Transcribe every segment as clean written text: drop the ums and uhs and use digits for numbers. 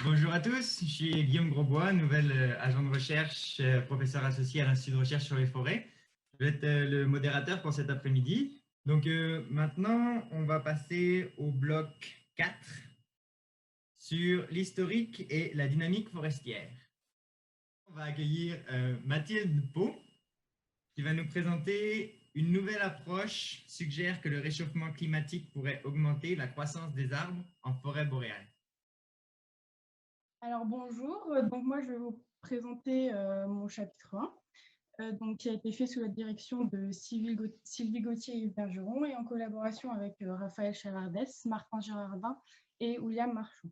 Bonjour à tous, je suis Guillaume Grosbois, nouvel agent de recherche, professeur associé à l'Institut de recherche sur les forêts. Je vais être le modérateur pour cet après-midi. Donc maintenant, on va passer au bloc 4 sur l'historique et la dynamique forestière. On va accueillir Mathilde Pau qui va nous présenter une nouvelle approche suggère que le réchauffement climatique pourrait augmenter la croissance des arbres en forêt boréale. Alors bonjour, donc moi je vais vous présenter mon chapitre 1, qui a été fait sous la direction de Sylvie Gauthier et Bergeron et en collaboration avec Raphaël Chalardès, Martin Girardin et William Marchand.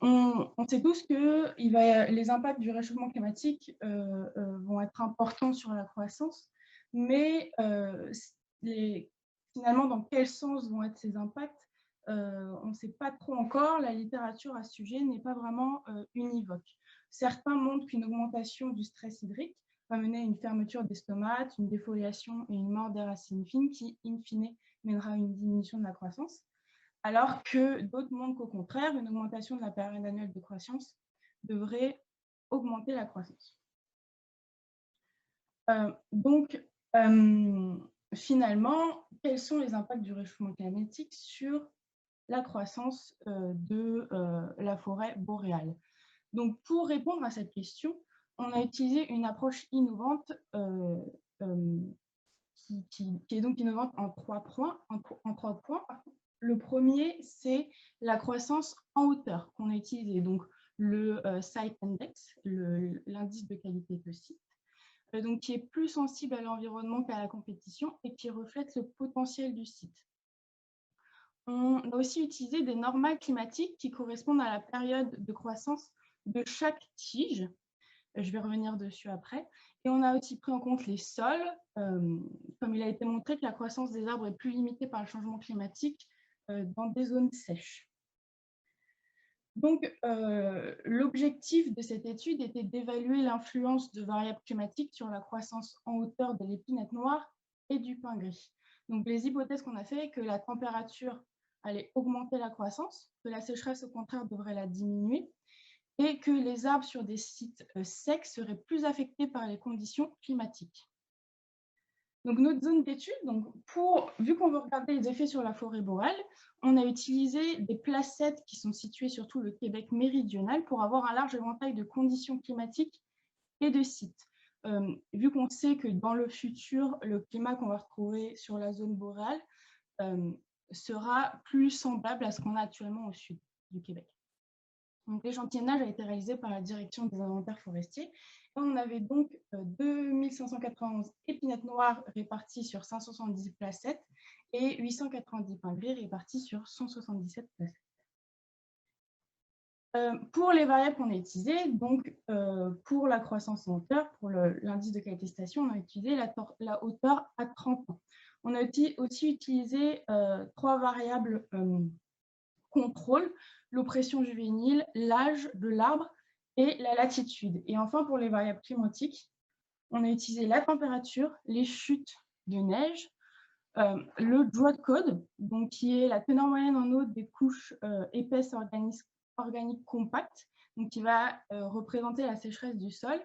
On sait tous que les impacts du réchauffement climatique vont être importants sur la croissance, mais finalement dans quel sens vont être ces impacts, on ne sait pas trop encore. La littérature à ce sujet n'est pas vraiment univoque. Certains montrent qu'une augmentation du stress hydrique va mener à une fermeture des stomates, une défoliation et une mort des racines fines qui, in fine, mènera à une diminution de la croissance, alors que d'autres montrent qu'au contraire, une augmentation de la période annuelle de croissance devrait augmenter la croissance. Finalement, quels sont les impacts du réchauffement climatique sur la croissance de la forêt boréale? Donc, pour répondre à cette question, on a utilisé une approche innovante qui est donc innovante en trois points. Le premier, c'est la croissance en hauteur qu'on a utilisé, donc le Site Index, l'indice de qualité de site, donc qui est plus sensible à l'environnement qu'à la compétition et qui reflète le potentiel du site. On a aussi utilisé des normales climatiques qui correspondent à la période de croissance de chaque tige. Je vais revenir dessus après. Et on a aussi pris en compte les sols, comme il a été montré que la croissance des arbres est plus limitée par le changement climatique dans des zones sèches. Donc, l'objectif de cette étude était d'évaluer l'influence de variables climatiques sur la croissance en hauteur de l'épinette noire et du pin gris. Donc, les hypothèses qu'on a fait, que la température allait augmenter la croissance, que la sécheresse, au contraire, devrait la diminuer, et que les arbres sur des sites secs seraient plus affectés par les conditions climatiques. Donc, notre zone d'étude, vu qu'on veut regarder les effets sur la forêt boréale, on a utilisé des placettes qui sont situées sur tout le Québec méridional pour avoir un large éventail de conditions climatiques et de sites. Vu qu'on sait que dans le futur, le climat qu'on va retrouver sur la zone boréale sera plus semblable à ce qu'on a actuellement au sud du Québec. Donc, l'échantillonnage a été réalisé par la direction des inventaires forestiers. Et on avait donc 2591 épinettes noires réparties sur 570 placettes et 890 pins gris répartis sur 177 placettes. Pour les variables qu'on a utilisées, donc pour la croissance en hauteur, pour l'indice de qualité station, on a utilisé la hauteur à 30 ans. On a aussi utilisé trois variables contrôle, l'oppression juvénile, l'âge de l'arbre et la latitude. Et enfin, pour les variables climatiques, on a utilisé la température, les chutes de neige, le drought code, donc qui est la teneur moyenne en eau des couches épaisses organiques compactes, donc qui va représenter la sécheresse du sol,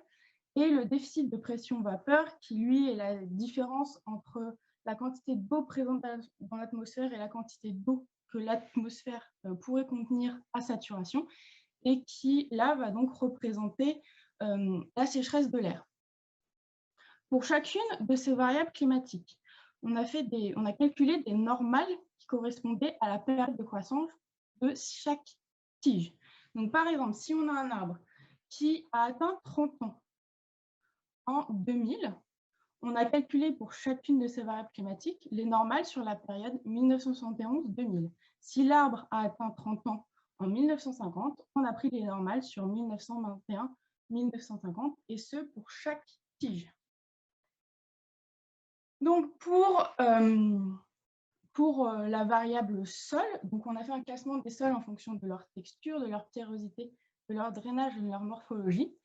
et le déficit de pression-vapeur, qui lui est la différence entre la quantité d'eau présente dans l'atmosphère et la quantité d'eau que l'atmosphère pourrait contenir à saturation, et qui là va donc représenter la sécheresse de l'air. Pour chacune de ces variables climatiques, on a calculé des normales qui correspondaient à la période de croissance de chaque tige. Donc, par exemple, si on a un arbre qui a atteint 30 ans en 2000, on a calculé pour chacune de ces variables climatiques les normales sur la période 1971-2000. Si l'arbre a atteint 30 ans en 1950, on a pris les normales sur 1921-1950, et ce pour chaque tige. Donc, pour la variable sol, donc on a fait un classement des sols en fonction de leur texture, de leur pierrosité, de leur drainage et de leur morphologie.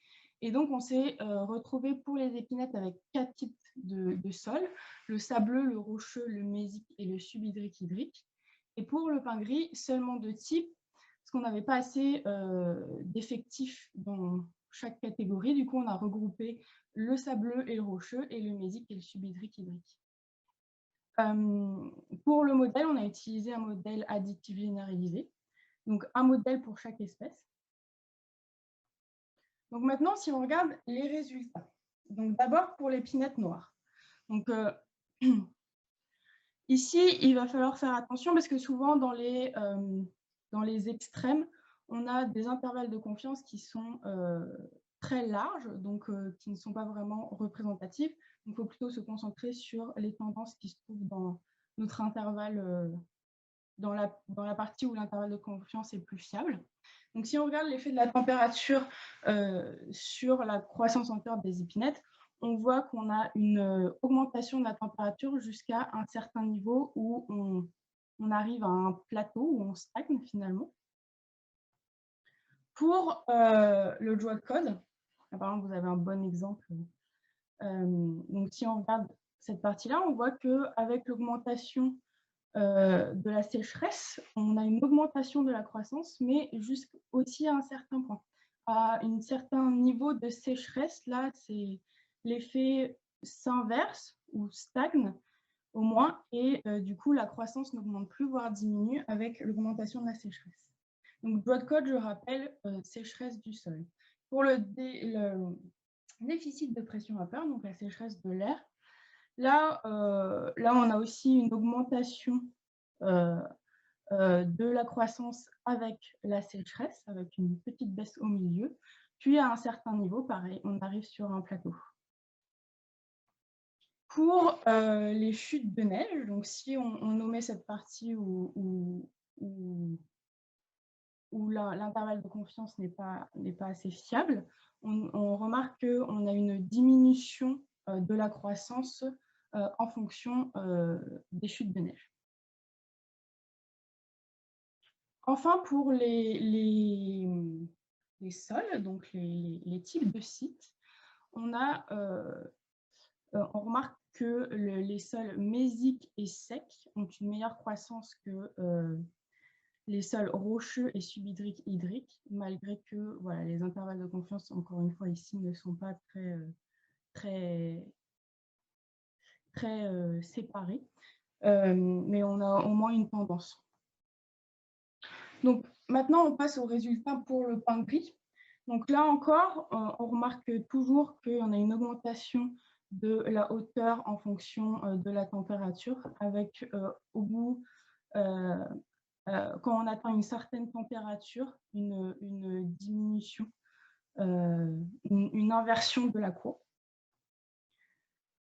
Et donc, on s'est retrouvé pour les épinettes avec 4 types de sols, le sableux, le rocheux, le mésique et le subhydrique hydrique. Et pour le pain gris, seulement 2 types, parce qu'on n'avait pas assez d'effectifs dans chaque catégorie. Du coup, on a regroupé le sableux et le rocheux, et le mésique et le subhydrique hydrique. Pour le modèle, on a utilisé un modèle addictif généralisé, donc un modèle pour chaque espèce. Donc maintenant, si on regarde les résultats. Donc d'abord pour l'épinette noire. Donc ici, il va falloir faire attention parce que souvent dans les extrêmes, on a des intervalles de confiance qui sont très larges, donc qui ne sont pas vraiment représentatifs. Donc il faut plutôt se concentrer sur les tendances qui se trouvent dans notre intervalle, dans la partie où l'intervalle de confiance est plus fiable. Donc si on regarde l'effet de la température sur la croissance en cœur des épinettes, on voit qu'on a une augmentation de la température jusqu'à un certain niveau où on arrive à un plateau, où on stagne finalement. Pour le draw code, par exemple, vous avez un bon exemple. Donc si on regarde cette partie-là, on voit qu'avec l'augmentation de la sécheresse, on a une augmentation de la croissance, mais aussi à un certain point. À un certain niveau de sécheresse, là, l'effet s'inverse ou stagne au moins, et du coup, la croissance n'augmente plus, voire diminue avec l'augmentation de la sécheresse. Donc, Broadcode, je rappelle, sécheresse du sol. Pour le déficit de pression vapeur, donc la sécheresse de l'air, là, on a aussi une augmentation de la croissance avec la sécheresse, avec une petite baisse au milieu. Puis, à un certain niveau, pareil, on arrive sur un plateau. Pour les chutes de neige, donc si on omet cette partie où l'intervalle de confiance n'est pas assez fiable, on remarque qu'on a une diminution de la croissance en fonction des chutes de neige. Enfin, pour les sols, donc les types de sites, on remarque que les sols mésiques et secs ont une meilleure croissance que les sols rocheux et subhydriques hydriques, malgré que voilà, les intervalles de confiance, encore une fois ici, ne sont pas très séparés, mais on a au moins une tendance. Donc maintenant, on passe aux résultats pour le pain gris. Donc là encore, on remarque toujours qu'on a une augmentation de la hauteur en fonction de la température, avec au bout, quand on atteint une certaine température, une diminution, une inversion de la courbe.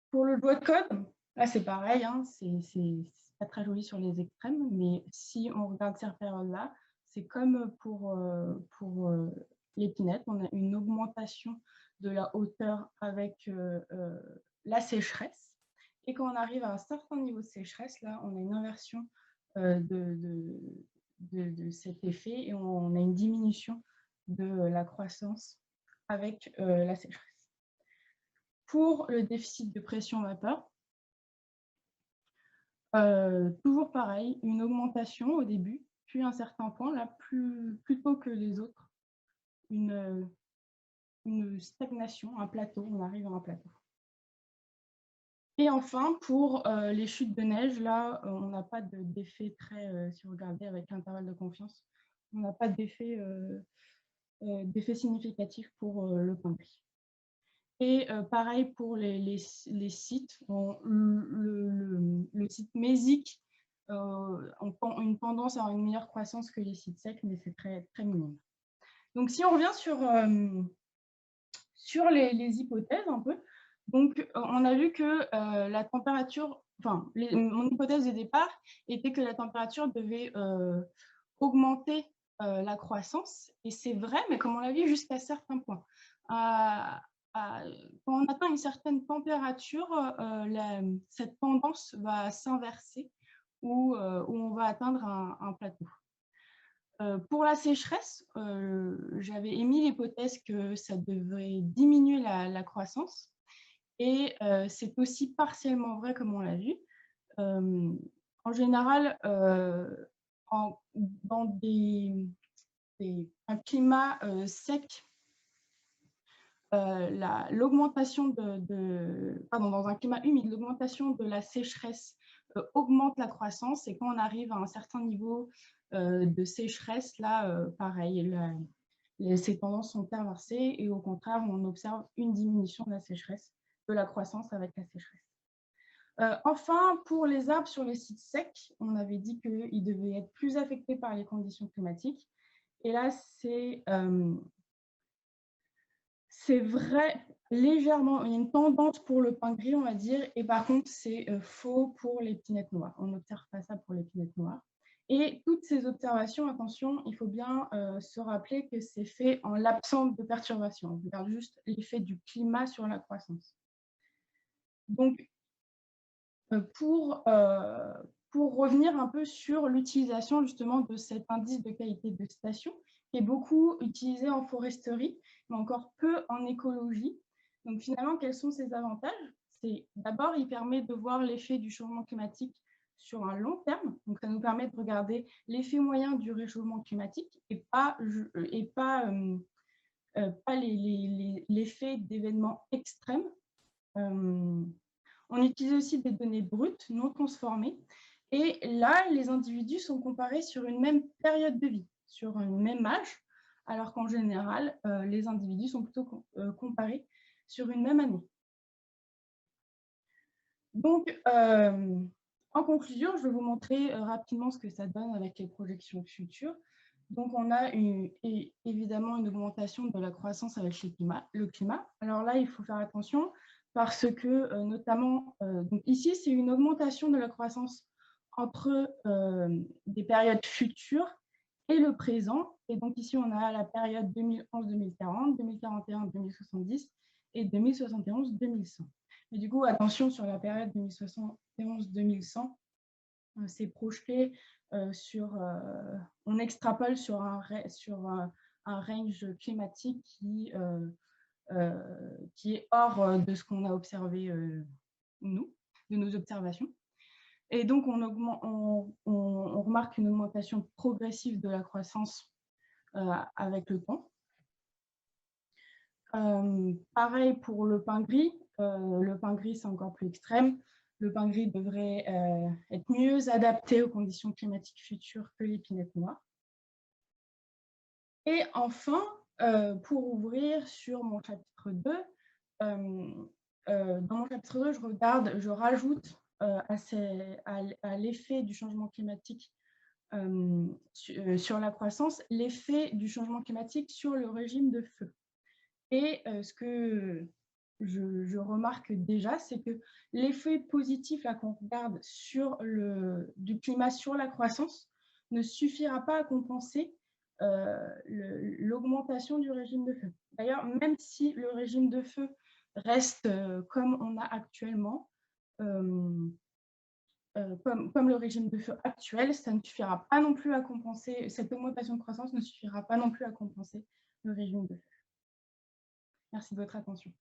Pour le doigt de code, là c'est pareil, hein, c'est pas très joli sur les extrêmes, mais si on regarde cette période-là, c'est comme pour l'épinette, on a une augmentation de la hauteur avec la sécheresse. Et quand on arrive à un certain niveau de sécheresse, là, on a une inversion de cet effet et on a une diminution de la croissance avec la sécheresse. Pour le déficit de pression vapeur, toujours pareil, une augmentation au début, puis à un certain point, là, plus tôt que les autres, une stagnation, un plateau, on arrive à un plateau. Et enfin, pour les chutes de neige, là, on n'a pas d'effet très, si vous regardez avec l'intervalle de confiance, on n'a pas d'effet significatif pour le pain gris. Et pareil pour les sites, le site mésique ont une tendance à avoir une meilleure croissance que les sites secs, mais c'est très, très minime. Donc si on revient sur les hypothèses un peu, donc on a vu que la température, enfin mon hypothèse de départ était que la température devait augmenter la croissance, et c'est vrai, mais comme on l'a vu jusqu'à certains points. Quand on atteint une certaine température, cette tendance va s'inverser ou on va atteindre un plateau. Pour la sécheresse, j'avais émis l'hypothèse que ça devrait diminuer la croissance, et c'est aussi partiellement vrai comme on l'a vu. En général, dans un climat sec, l'augmentation dans un climat humide, l'augmentation de la sécheresse augmente la croissance, et quand on arrive à un certain niveau de sécheresse, là, pareil, ces tendances sont inversées, et au contraire, on observe une diminution de la sécheresse, de la croissance avec la sécheresse. Enfin, pour les arbres sur les sites secs, on avait dit qu'ils devaient être plus affectés par les conditions climatiques. Et là, c'est vrai, légèrement, il y a une tendance pour le pin gris, on va dire, et par contre, c'est faux pour les pinettes noires. On n'observe pas ça pour les pinettes noires. Et toutes ces observations, attention, il faut bien se rappeler que c'est fait en l'absence de perturbations. On regarde juste l'effet du climat sur la croissance. Donc, pour revenir un peu sur l'utilisation justement de cet indice de qualité de station, qui est beaucoup utilisé en foresterie, mais encore peu en écologie. Donc finalement, quels sont ses avantages? C'est d'abord, il permet de voir l'effet du changement climatique sur un long terme. Donc ça nous permet de regarder l'effet moyen du réchauffement climatique et pas l'effet d'événements extrêmes. On utilise aussi des données brutes, non transformées. Et là, les individus sont comparés sur une même période de vie, sur un même âge, alors qu'en général, les individus sont plutôt comparés sur une même année. Donc, en conclusion, je vais vous montrer rapidement ce que ça donne avec les projections futures. Donc, on a évidemment une augmentation de la croissance avec le climat. Alors là, il faut faire attention, parce que notamment, donc ici, c'est une augmentation de la croissance entre des périodes futures et le présent. Et donc ici, on a la période 2011-2040, 2041-2070 et 2071-2100. Mais du coup, attention, sur la période 2071-2100, c'est projeté on extrapole sur un range climatique qui est hors de ce qu'on a observé, nous, de nos observations. Et donc, on remarque une augmentation progressive de la croissance avec le temps. Pareil pour le pin gris. Le pin gris, c'est encore plus extrême. Le pin gris devrait être mieux adapté aux conditions climatiques futures que les pinettes noires. Et enfin, pour ouvrir sur mon chapitre 2, dans mon chapitre 2, je rajoute à l'effet du changement climatique sur la croissance, l'effet du changement climatique sur le régime de feu. Et ce que je remarque déjà, c'est que l'effet positif qu'on regarde du climat sur la croissance ne suffira pas à compenser l'augmentation du régime de feu. D'ailleurs, même si le régime de feu reste comme on a actuellement, comme le régime de feu actuel, ça ne suffira pas non plus à compenser, cette augmentation de croissance ne suffira pas non plus à compenser le régime de feu. Merci de votre attention.